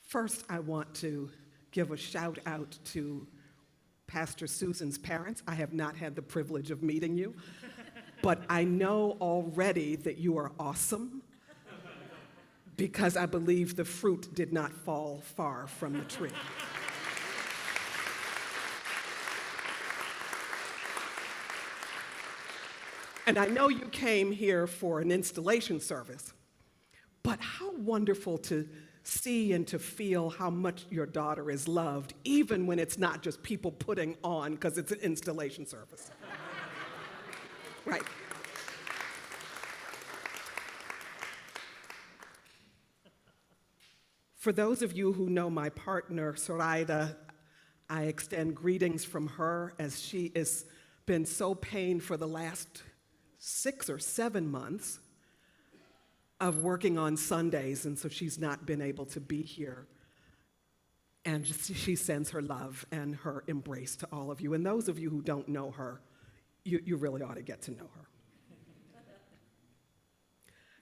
First, I want to give a shout out to Pastor Susan's parents. I have not had the privilege of meeting you, but I know already that you are awesome because I believe the fruit did not fall far from the tree. And I know you came here for an installation service, but how wonderful to see and to feel how much your daughter is loved, even when it's not just people putting on because it's an installation service. Right. For those of you who know my partner, Zoraida, I extend greetings from her as she has been so pained for the last 6 or 7 months of working on Sundays, and so she's not been able to be here. And she sends her love and her embrace to all of you. And those of you who don't know her, you really ought to get to know her.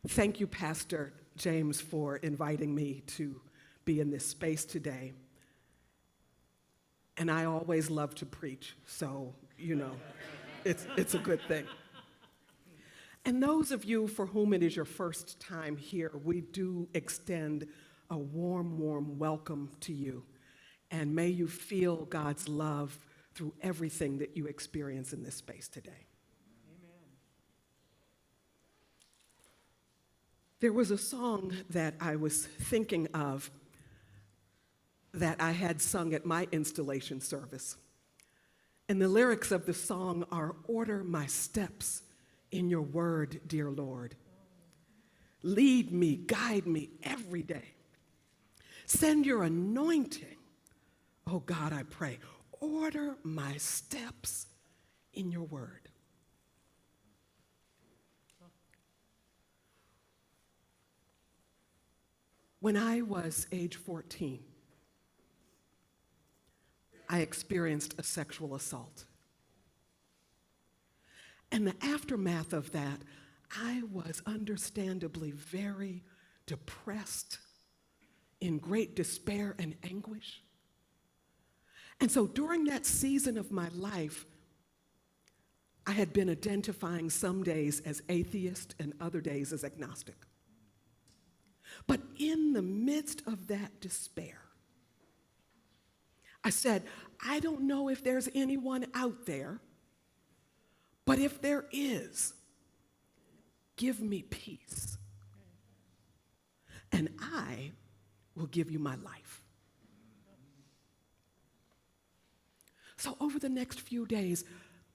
Thank you, Pastor James, for inviting me to be in this space today. And I always love to preach, so, it's a good thing. And those of you for whom it is your first time here, we do extend a warm, warm welcome to you. And may you feel God's love through everything that you experience in this space today. Amen. There was a song that I was thinking of that I had sung at my installation service. And the lyrics of the song are, "Order my steps in your word, dear Lord. Lead me, guide me every day. Send your anointing, oh God, I pray. Order my steps in your word." When I was age 14, I experienced a sexual assault. And the aftermath of that, I was understandably very depressed, in great despair and anguish. And so during that season of my life, I had been identifying some days as atheist and other days as agnostic. But in the midst of that despair, I said, I don't know if there's anyone out there, but if there is, give me peace, and I will give you my life. So over the next few days,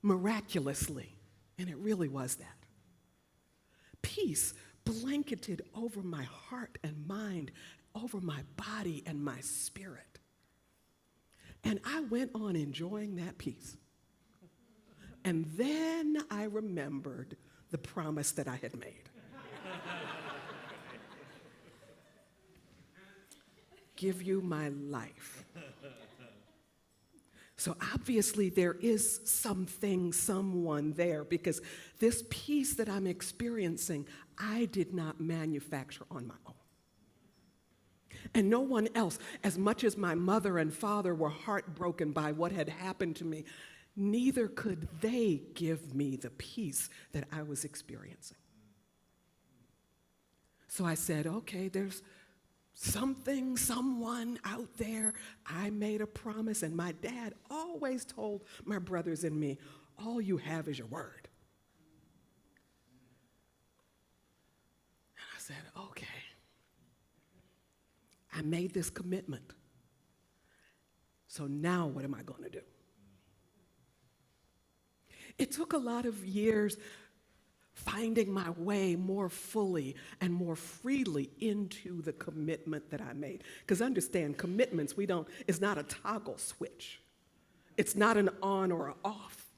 miraculously, and it really was that, peace blanketed over my heart and mind, over my body and my spirit. And I went on enjoying that peace. And then I remembered the promise that I had made. Give you my life. So obviously there is something, someone there, because this peace that I'm experiencing, I did not manufacture on my own. And no one else, as much as my mother and father were heartbroken by what had happened to me, neither could they give me the peace that I was experiencing. So I said, okay, there's something, someone out there. I made a promise, and my dad always told my brothers and me, all you have is your word. And I said, okay. I made this commitment. So now what am I going to do? It took a lot of years finding my way more fully and more freely into the commitment that I made. Because understand, commitments, it's not a toggle switch. It's not an on or an off.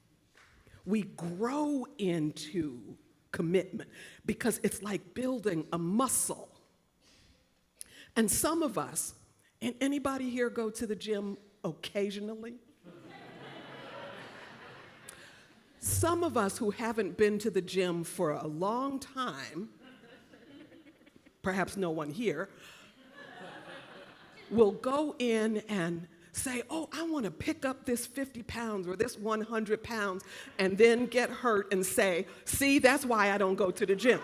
We grow into commitment because it's like building a muscle. And some of us, and anybody here go to the gym occasionally? Some of us who haven't been to the gym for a long time, perhaps no one here, will go in and say, oh, I want to pick up this 50 pounds or this 100 pounds, and then get hurt and say, see, that's why I don't go to the gym.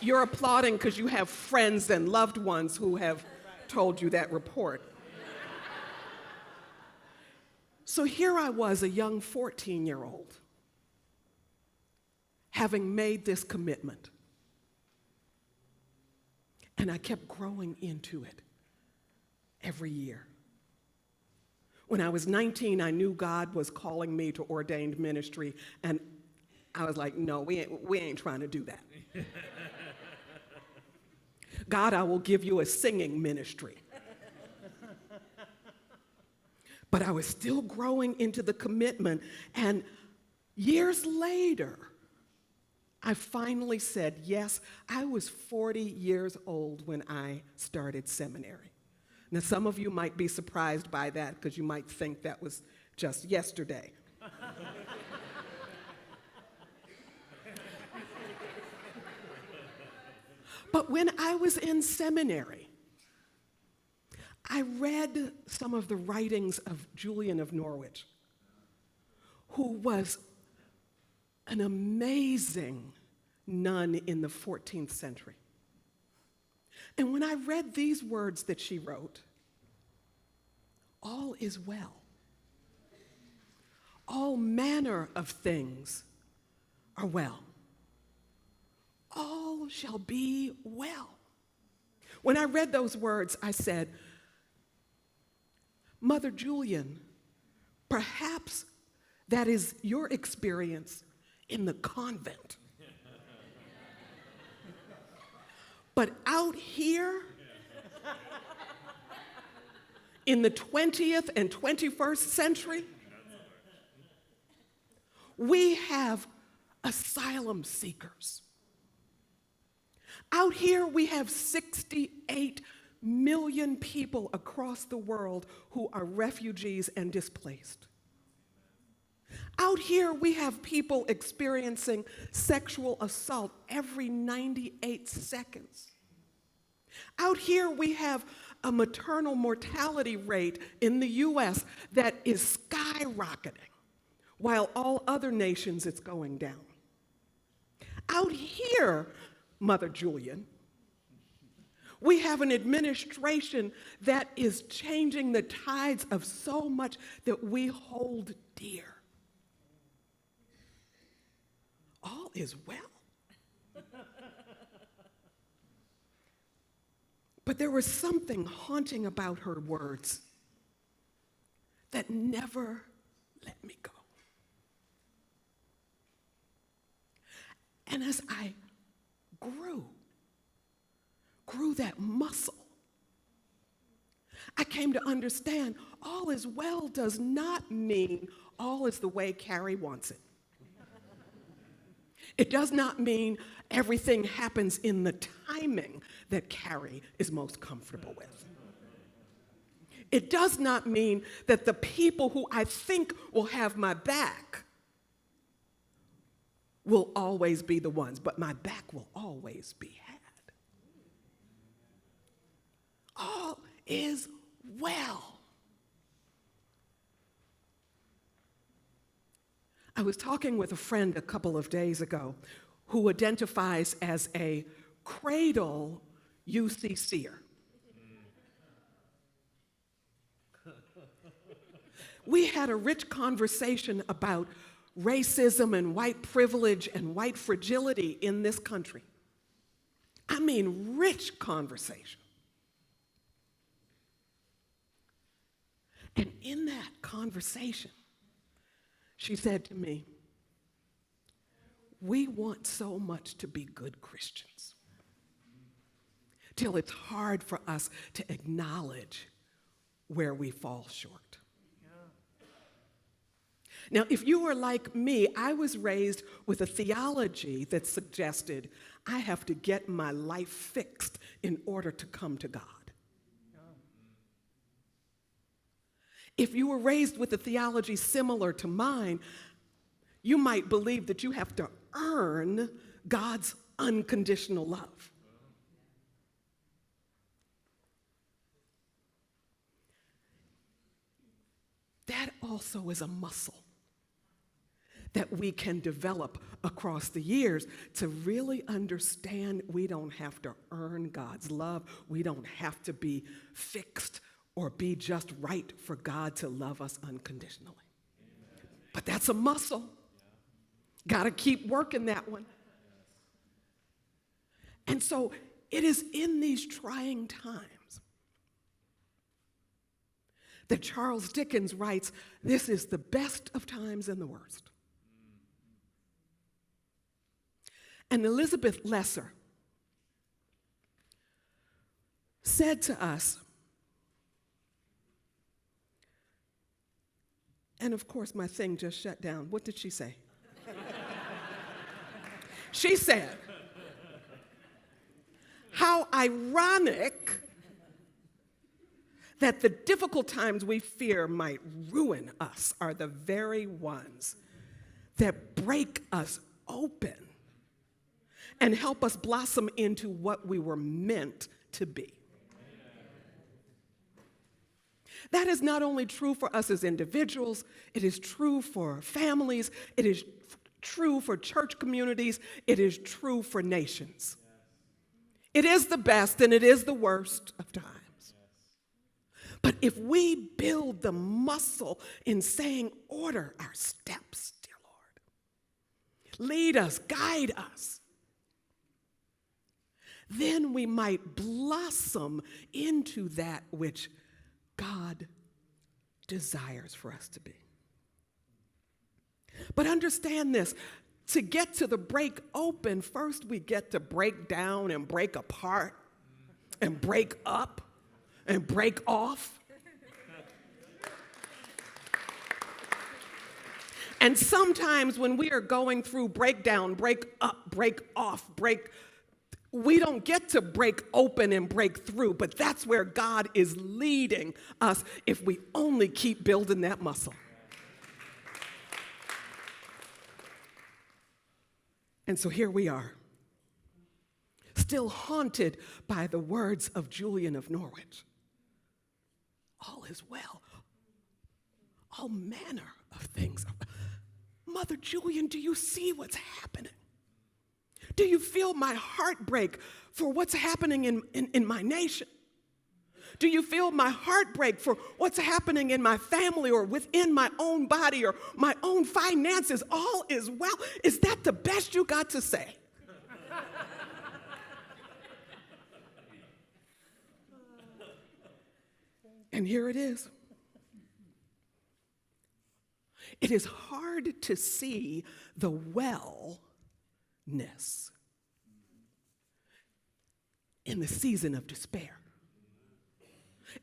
You're applauding because you have friends and loved ones who have told you that report. So here I was, a young 14-year-old, having made this commitment. And I kept growing into it every year. When I was 19, I knew God was calling me to ordained ministry, and I was like, no, we ain't trying to do that. God, I will give you a singing ministry. But I was still growing into the commitment, and years later, I finally said yes. I was 40 years old when I started seminary. Now, some of you might be surprised by that because you might think that was just yesterday. But when I was in seminary, I read some of the writings of Julian of Norwich, who was an amazing nun in the 14th century. And when I read these words that she wrote, all is well. All manner of things are well. All shall be well. When I read those words, I said, Mother Julian, perhaps that is your experience in the convent. But out here, in the 20th and 21st century, we have asylum seekers. Out here, we have 68 million people across the world who are refugees and displaced. Out here, we have people experiencing sexual assault every 98 seconds. Out here, we have a maternal mortality rate in the US that is skyrocketing, while all other nations it's going down. Out here, Mother Julian, we have an administration that is changing the tides of so much that we hold dear. All is well. But there was something haunting about her words that never let me go. And as I grew that muscle, I came to understand all is well does not mean all is the way Cari wants it. It does not mean everything happens in the timing that Cari is most comfortable with. It does not mean that the people who I think will have my back will always be the ones, but my back will always be had. All is well. I was talking with a friend a couple of days ago who identifies as a cradle UCCer. We had a rich conversation about racism and white privilege and white fragility in this country. I mean, rich conversation. And in that conversation, she said to me, we want so much to be good Christians till it's hard for us to acknowledge where we fall short. Now, if you were like me, I was raised with a theology that suggested I have to get my life fixed in order to come to God. If you were raised with a theology similar to mine, you might believe that you have to earn God's unconditional love. That also is a muscle that we can develop across the years to really understand we don't have to earn God's love. We don't have to be fixed or be just right for God to love us unconditionally. Amen. But that's a muscle. Yeah. Got to keep working that one. Yes. And so it is in these trying times that Charles Dickens writes, this is the best of times and the worst. And Elizabeth Lesser said to us, and of course my thing just shut down. What did she say? She said, how ironic that the difficult times we fear might ruin us are the very ones that break us open and help us blossom into what we were meant to be. That is not only true for us as individuals, it is true for families, it is true for church communities, it is true for nations. It is the best and it is the worst of times. But if we build the muscle in saying, order our steps, dear Lord, lead us, guide us, then we might blossom into that which God desires for us to be. But understand this, to get to the break open, first we get to break down and break apart and break up and break off. And sometimes when we are going through breakdown, break up, break off, we don't get to break open and break through, but that's where God is leading us if we only keep building that muscle. And so here we are, still haunted by the words of Julian of Norwich. All is well. All manner of things. Mother Julian, do you see what's happening? Do you feel my heart break for what's happening in my nation? Do you feel my heart break for what's happening in my family or within my own body or my own finances? All is well. Is that the best you got to say? And here it is. It is hard to see the wellness in the season of despair.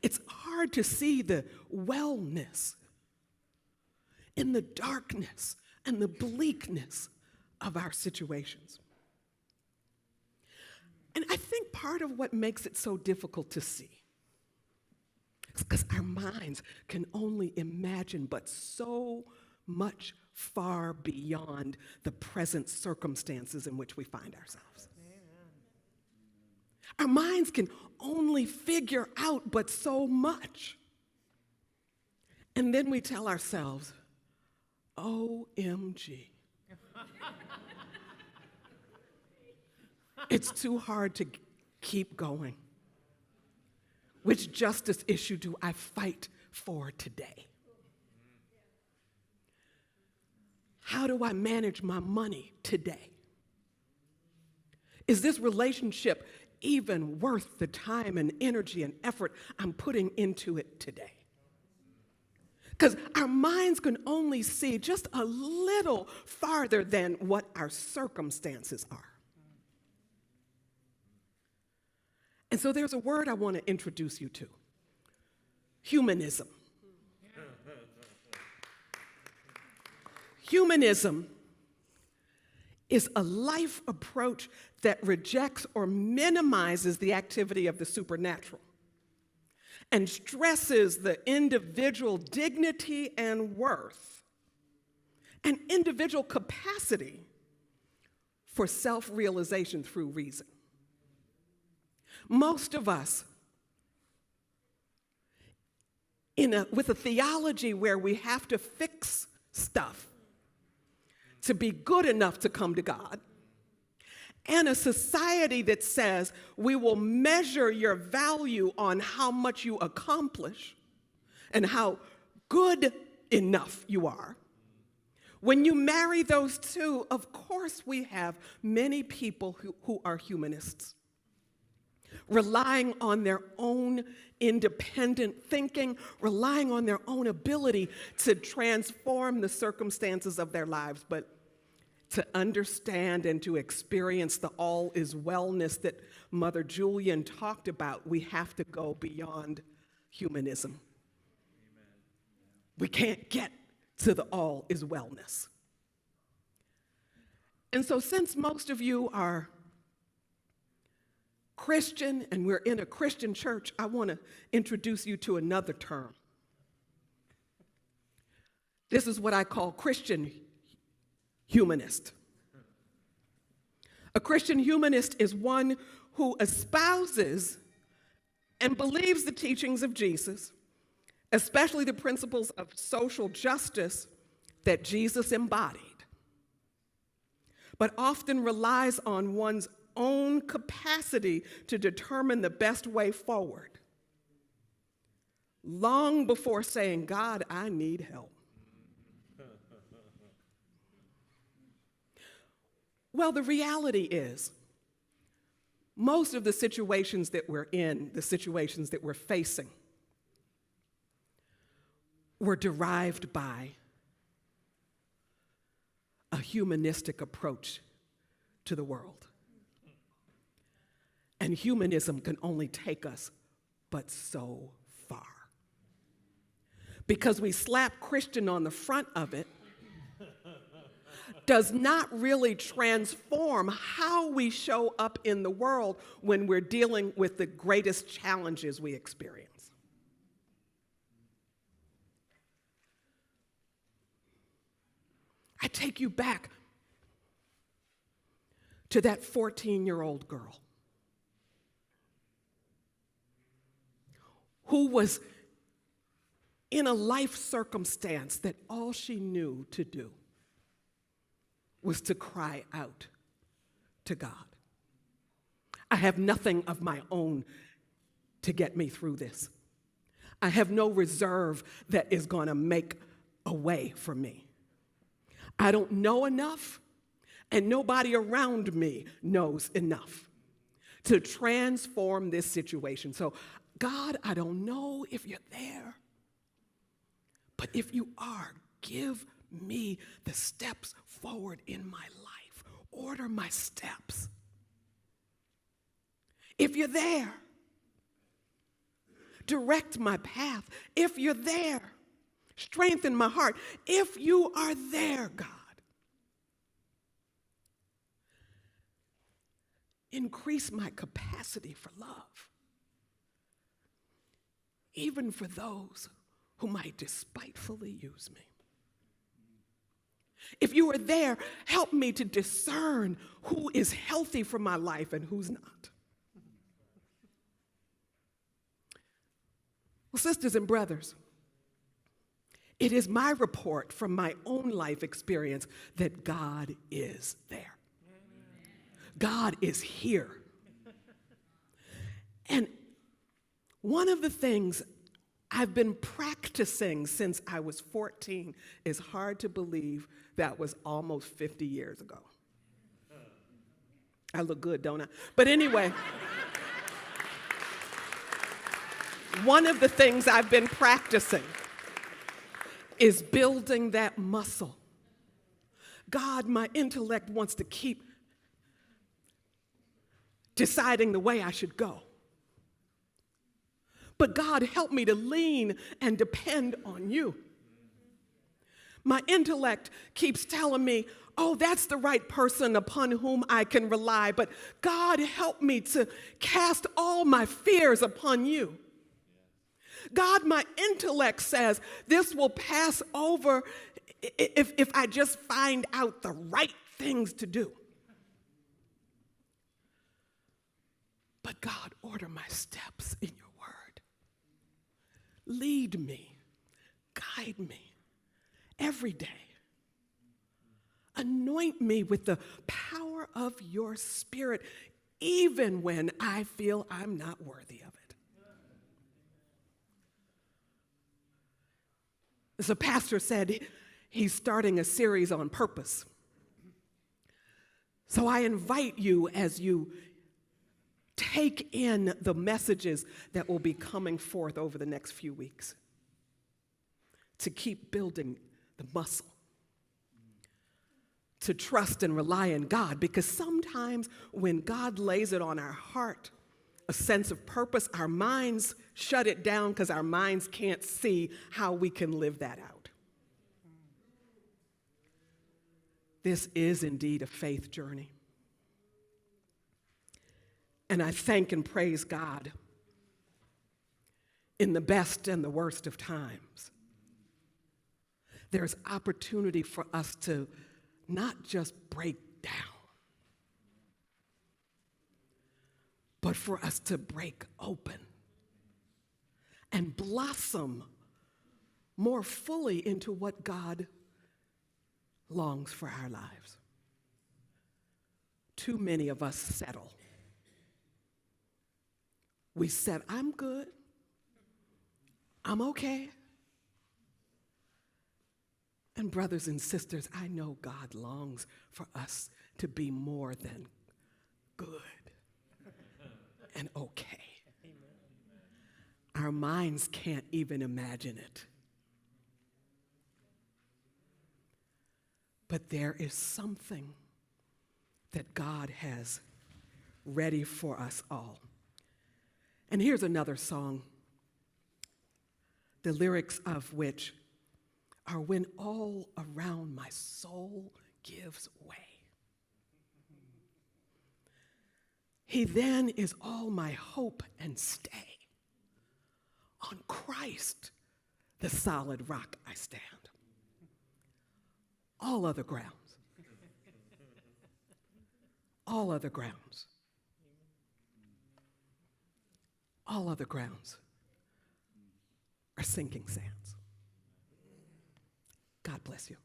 It's hard to see the wellness in the darkness and the bleakness of our situations. And I think part of what makes it so difficult to see is because our minds can only imagine but so much far beyond the present circumstances in which we find ourselves. Our minds can only figure out but so much. And then we tell ourselves, OMG. It's too hard to keep going. Which justice issue do I fight for today? How do I manage my money today? Is this relationship even worth the time and energy and effort I'm putting into it today? Because our minds can only see just a little farther than what our circumstances are. And so there's a word I want to introduce you to: humanism. Humanism is a life approach that rejects or minimizes the activity of the supernatural and stresses the individual dignity and worth and individual capacity for self-realization through reason. Most of us, with a theology where we have to fix stuff to be good enough to come to God, and a society that says we will measure your value on how much you accomplish and how good enough you are. When you marry those two, of course we have many people who are humanists, relying on their own independent thinking, relying on their own ability to transform the circumstances of their lives, but to understand and to experience the all is wellness that Mother Julian talked about, we have to go beyond humanism. Amen. We can't get to the all is wellness. And so since most of you are Christian and we're in a Christian church, I want to introduce you to another term. This is what I call Christian humanist. A Christian humanist is one who espouses and believes the teachings of Jesus, especially the principles of social justice that Jesus embodied, but often relies on one's own capacity to determine the best way forward, long before saying, God, I need help. Well, the reality is, most of the situations that we're in, the situations that we're facing, were derived by a humanistic approach to the world. And humanism can only take us but so far. Because we slap Christian on the front of it does not really transform how we show up in the world when we're dealing with the greatest challenges we experience. I take you back to that 14-year-old girl who was in a life circumstance that all she knew to do was to cry out to God. I have nothing of my own to get me through this. I have no reserve that is going to make a way for me. I don't know enough, and nobody around me knows enough to transform this situation. So, God, I don't know if you're there, but if you are, give me the steps forward in my life. Order my steps. If you're there, direct my path. If you're there, strengthen my heart. If you are there, God, increase my capacity for love, even for those who might despitefully use me. If you are there, help me to discern who is healthy for my life and who's not. Well, sisters and brothers, it is my report from my own life experience that God is there. God is here. And one of the things I've been practicing since I was 14. It's hard to believe that was almost 50 years ago. I look good, don't I? But anyway, one of the things I've been practicing is building that muscle. God, my intellect wants to keep deciding the way I should go. But God, help me to lean and depend on you. My intellect keeps telling me, oh, that's the right person upon whom I can rely. But God, help me to cast all my fears upon you. God, my intellect says this will pass over if I just find out the right things to do. my steps in your word. Lead me, guide me every day. Anoint me with the power of your Spirit, even when I feel I'm not worthy of it. As a pastor said, he's starting a series on purpose. So I invite you, as you take in the messages that will be coming forth over the next few weeks, to keep building the muscle, to trust and rely on God, because sometimes when God lays it on our heart, a sense of purpose, our minds shut it down because our minds can't see how we can live that out. This is indeed a faith journey. And I thank and praise God in the best and the worst of times. There's opportunity for us to not just break down, but for us to break open and blossom more fully into what God longs for our lives. Too many of us settle. We said, I'm good, I'm okay. And brothers and sisters, I know God longs for us to be more than good and okay. Our minds can't even imagine it. But there is something that God has ready for us all. And here's another song, the lyrics of which are when all around my soul gives way. He then is all my hope and stay. On Christ, the solid rock I stand. All other grounds, all other grounds, all other grounds are sinking sands. God bless you.